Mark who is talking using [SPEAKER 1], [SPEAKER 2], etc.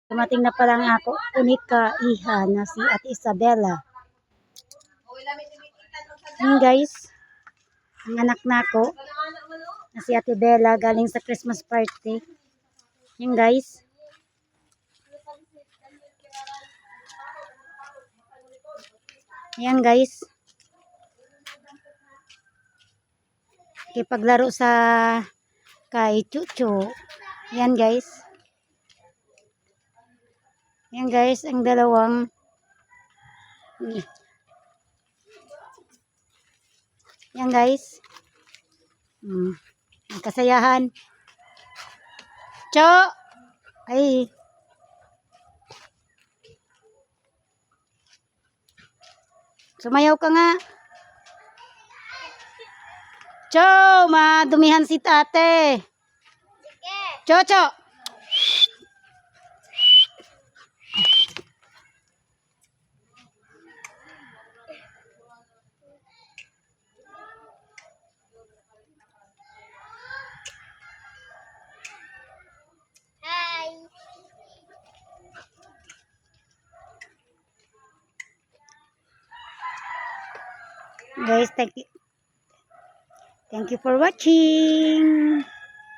[SPEAKER 1] Dumating na pala ang ako unika iha na si Ate Isabela. Yun guys, ang anak na ako na si Ate Bella galing sa Christmas party. Yun guys. Ayan guys. Kipaglaro sa kay Chucho. Ayan guys. Ayan guys, ang dalawang ayan guys. Ang kasayahan. Cho! Ay. Sumayaw ka nga. Cho, madumihan si tate. Cho, cho.
[SPEAKER 2] Hi.
[SPEAKER 1] Guys, thank you for watching.